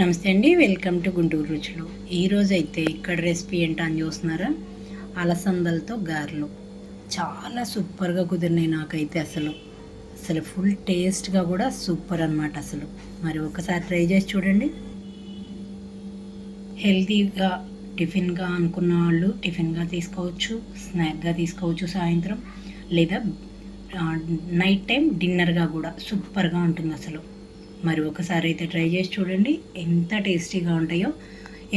నమస్తే అండి, welcome to Guntur రుచులు. ఈరోజు అయితే ఇక్కడ రెసిపీ ఏంటో అని చూస్తున్నారా? అలసందలతో గారెలు చాలా సూపర్గా కుదిరినాయి. నాకైతే అసలు అసలు ఫుల్ టేస్ట్గా కూడా సూపర్ అనమాట. అసలు మరి ఒకసారి ట్రై చేసి చూడండి. హెల్తీగా టిఫిన్గా అనుకున్న వాళ్ళు టిఫిన్గా తీసుకోవచ్చు, స్నాక్గా తీసుకోవచ్చు సాయంత్రం, లేదా నైట్ టైం డిన్నర్గా కూడా సూపర్గా ఉంటుంది అసలు. మరి ఒకసారి అయితే ట్రై చేసి చూడండి, ఎంత టేస్టీగా ఉంటాయో.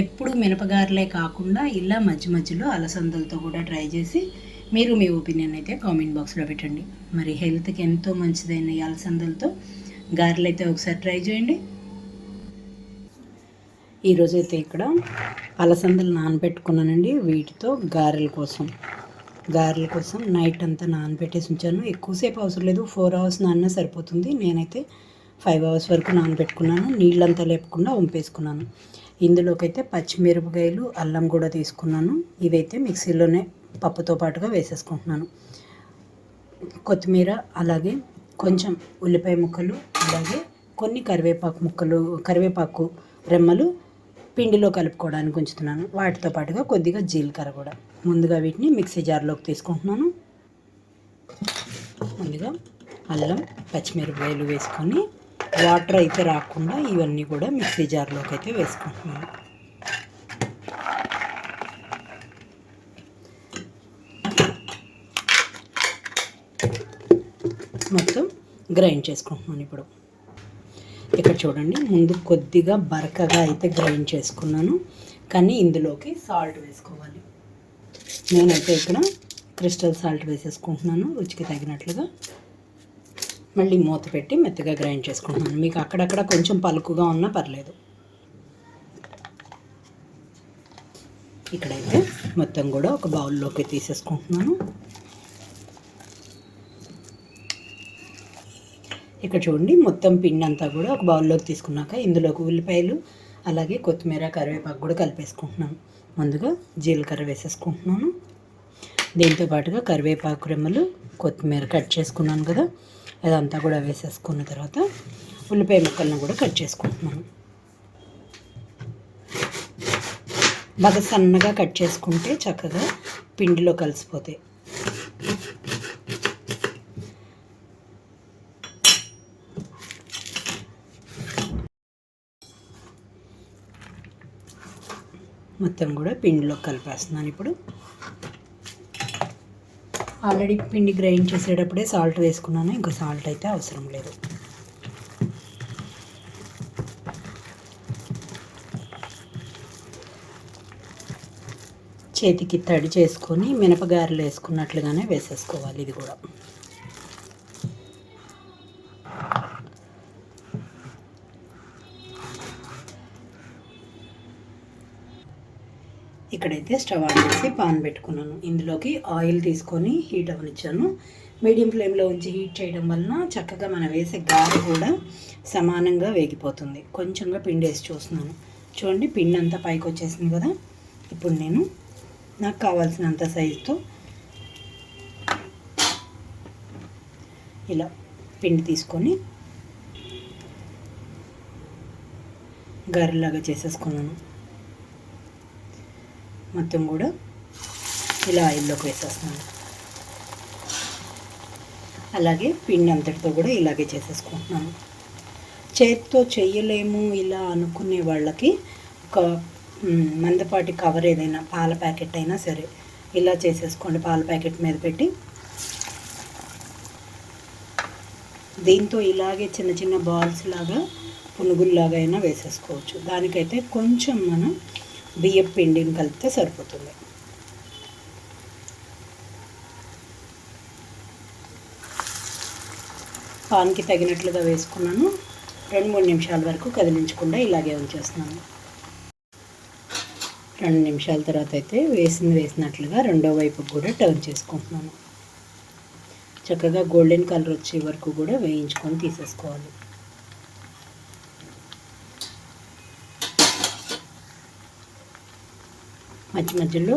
ఎప్పుడు మినపగారలే కాకుండా ఇలా మధ్య మధ్యలో అలసందలతో కూడా ట్రై చేసి మీరు మీ ఒపీనియన్ అయితే కామెంట్ బాక్స్లో పెట్టండి. మరి హెల్త్కి ఎంతో మంచిదైన ఈ అలసందలతో గారెలు అయితే ఒకసారి ట్రై చేయండి. ఈరోజైతే ఇక్కడ అలసందలు నానబెట్టుకున్నానండి. వీటితో గారెల కోసం నైట్ అంతా నానబెట్టేసి ఉంచాను. ఎక్కువసేపు అవసరం లేదు, 4 అవర్స్ నాన్న సరిపోతుంది. నేనైతే 5 అవర్స్ వరకు నానబెట్టుకున్నాను. నీళ్ళంతా లేపకుండా వంపేసుకున్నాను. ఇందులోకి అయితే పచ్చిమిరపకాయలు, అల్లం కూడా తీసుకున్నాను. ఇవైతే మిక్సీలోనే పప్పుతో పాటుగా వేసేసుకుంటున్నాను. కొత్తిమీర, అలాగే కొంచెం ఉల్లిపాయ ముక్కలు, అలాగే కొన్ని కరివేపాకు రెమ్మలు పిండిలో కలుపుకోవడానికి ఉంచుతున్నాను. వాటితో పాటుగా కొద్దిగా జీలకర్ర కూడా. ముందుగా వీటిని మిక్సీ జార్లోకి తీసుకుంటున్నాను. ముందుగా అల్లం, పచ్చిమిరపకాయలు వేసుకొని వాటర్ అయితే రాకుండా ఇవన్నీ కూడా మిక్సీ జార్లోకి అయితే వేసుకుంటున్నాను. మొత్తం గ్రైండ్ చేసుకుంటున్నాను. ఇప్పుడు ఇక్కడ చూడండి, ముందు కొద్దిగా బరకగా అయితే గ్రైండ్ చేసుకున్నాను, కానీ ఇందులోకి సాల్ట్ వేసుకోవాలి. నేనైతే ఇక్కడ క్రిస్టల్ సాల్ట్ వేసేసుకుంటున్నాను రుచికి తగినట్లుగా. మళ్ళీ మూత పెట్టి మెత్తగా గ్రైండ్ చేసుకుంటున్నాను. మీకు అక్కడక్కడ కొంచెం పలుకుగా ఉన్నా పర్లేదు. ఇక్కడైతే మొత్తం కూడా ఒక బౌల్లోకి తీసేసుకుంటున్నాను. ఇక్కడ చూడండి, మొత్తం పిండి అంతా కూడా ఒక బౌల్లోకి తీసుకున్నాక ఇందులోకి ఉల్లిపాయలు, అలాగే కొత్తిమీర, కరివేపాకు కూడా కలిపేసుకుంటున్నాను. ముందుగా జీలకర్ర వేసేసుకుంటున్నాను. దీంతో పాటుగా కరివేపాకు రెమ్మలు, కొత్తిమీర కట్ చేసుకున్నాను కదా, అదంతా కూడా వేసేసుకున్న తర్వాత ఉల్లిపాయ ముక్కలను కూడా కట్ చేసుకుంటున్నాను. బాగా సన్నగా కట్ చేసుకుంటే చక్కగా పిండిలో కలిసిపోతాయి. మొత్తం కూడా పిండిలో కలిపేస్తున్నాను. ఇప్పుడు ఆల్రెడీ పిండి గ్రైండ్ చేసేటప్పుడే సాల్ట్ వేసుకున్నాను, ఇంకా సాల్ట్ అయితే అవసరం లేదు. చేతికి తడి చేసుకొని మినపగారెలు వేసుకున్నట్లుగానే వేసేసుకోవాలి. ఇది కూడా ఇక్కడైతే స్టవ్ ఆన్ చేసి పాన్ పెట్టుకున్నాను. ఇందులోకి ఆయిల్ తీసుకొని హీట్ అవనిచ్చాను. మీడియం ఫ్లేమ్లో ఉంచి హీట్ చేయడం వలన చక్కగా మనం వేసే గారె కూడా సమానంగా వేగిపోతుంది. కొంచెంగా పిండి వేసి చూస్తున్నాను. చూడండి, పిండి అంతా పైకి వచ్చేసింది కదా. ఇప్పుడు నేను నాకు కావాల్సినంత సైజుతో ఇలా పిండి తీసుకొని గారెలాగా చేసేసుకున్నాను. మొత్తం కూడా ఇలా ఆయిల్లోకి వేసేస్తున్నాను. అలాగే పిండి అంతటితో కూడా ఇలాగే చేసేసుకుంటున్నాను. చేతితో చెయ్యలేము ఇలా అనుకునే వాళ్ళకి ఒక మందపాటి కవర్ ఏదైనా, పాల ప్యాకెట్ అయినా సరే ఇలా చేసేసుకోండి. పాల ప్యాకెట్ మీద పెట్టి దీంతో ఇలాగే చిన్న చిన్న బాల్స్ లాగా, పునుగుల్లాగా అయినా వేసేసుకోవచ్చు. దానికైతే కొంచెం మనం బియ్యం పిండిని కలిపితే సరిపోతుంది. పాన్కి తగినట్లుగా వేసుకున్నాను. 2-3 నిమిషాల వరకు కదిలించకుండా ఇలాగే ఉంచేస్తున్నాను. 2 నిమిషాల తర్వాత అయితే వేసినట్లుగా రెండో వైపుకి కూడా టర్న్ చేసుకుంటున్నాను. చక్కగా గోల్డెన్ కలర్ వచ్చే వరకు కూడా వేయించుకొని తీసేసుకోవాలి. మధ్య మధ్యలో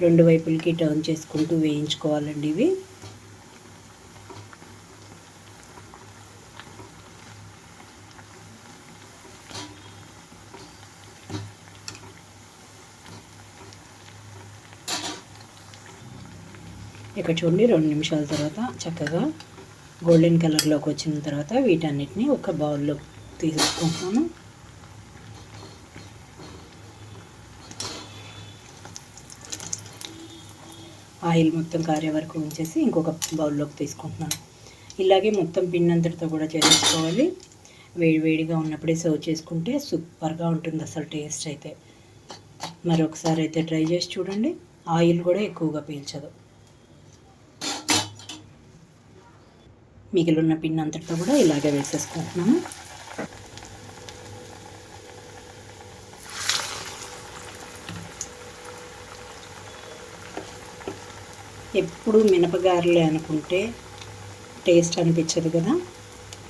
2 వైపులకి టర్న్ చేసుకుంటూ వేయించుకోవాలండి ఇవి. ఇక్కడ చూడండి 2 నిమిషాల తర్వాత చక్కగా గోల్డెన్ కలర్లోకి వచ్చిన తర్వాత వీటన్నిటిని ఒక బౌల్లో తీసుకుంటున్నాను. ఆయిల్ మొత్తం కారే వరకు ఉంచేసి ఇంకొక బౌల్లోకి తీసుకుంటున్నాను. ఇలాగే మొత్తం పిండి అంతటితో కూడా చేసుకోవాలి. వేడివేడిగా ఉన్నప్పుడే సర్వ్ చేసుకుంటే సూపర్గా ఉంటుంది అసలు టేస్ట్ అయితే. మరొకసారి అయితే ట్రై చేసి చూడండి. ఆయిల్ కూడా ఎక్కువగా పీల్చదు. మిగిలిన పిండి అంతటితో కూడా ఇలాగే వేసేసుకుంటున్నాను. ఎప్పుడు మినపగారలే అనుకుంటే టేస్ట్ అనిపించదు కదా,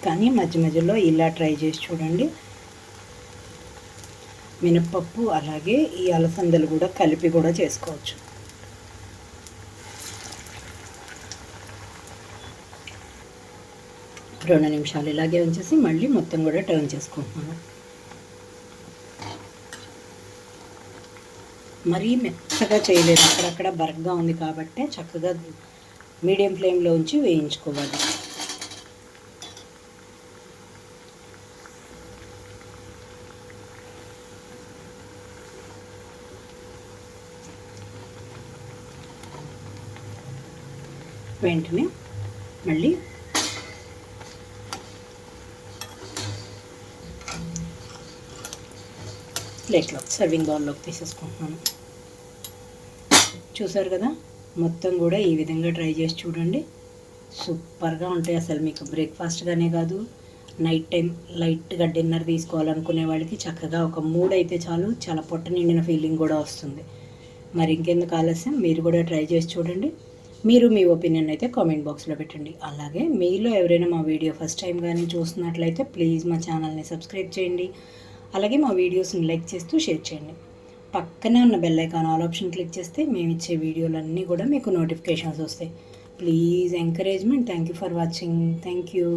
కానీ మధ్య మధ్యలో ఇలా ట్రై చేసి చూడండి. మినప్పప్పు అలాగే ఈ అలసందలు కూడా కలిపి కూడా చేసుకోవచ్చు. రెండు నిమిషాలు ఇలాగే ఉంచేసి మళ్ళీ మొత్తం కూడా టర్న్ చేసుకుంటున్నాను. మరీ మెత్తగా చేయలేదు, అక్కడక్కడ బరగ్గా ఉంది కాబట్టి చక్కగా మీడియం ఫ్లేమ్లో ఉంచి వేయించుకోవాలి. వెంటనే మళ్ళీ ప్లేట్లో సర్వింగ్ బౌల్లోకి తీసేసుకుంటున్నాను. చూసారు కదా, మొత్తం కూడా ఈ విధంగా ట్రై చేసి చూడండి. సూపర్గా ఉంటాయి అసలు. మీకు బ్రేక్ఫాస్ట్గానే కాదు, నైట్ టైం లైట్గా డిన్నర్ తీసుకోవాలనుకునే వాళ్ళకి చక్కగా ఒక 3 అయితే చాలు, చాలా పొట్ట నిండిన ఫీలింగ్ కూడా వస్తుంది. మరి ఇంకెందుకు ఆలస్యం, మీరు కూడా ట్రై చేసి చూడండి. మీరు మీ ఒపీనియన్ అయితే కామెంట్ బాక్స్లో పెట్టండి. అలాగే మీలో ఎవరైనా మా వీడియో ఫస్ట్ టైం కానీ చూస్తున్నట్లయితే ప్లీజ్ మా ఛానల్ని సబ్స్క్రైబ్ చేయండి. అలాగే మా వీడియోస్ని లైక్ చేస్తూ షేర్ చేయండి. పక్కనే ఉన్న bell icon all option click చేస్తే మేము ఇచ్చే వీడియోలన్నీ కూడా మీకు నోటిఫికేషన్స్ వస్తాయి. Please encouragement. Thank you for watching. Thank you.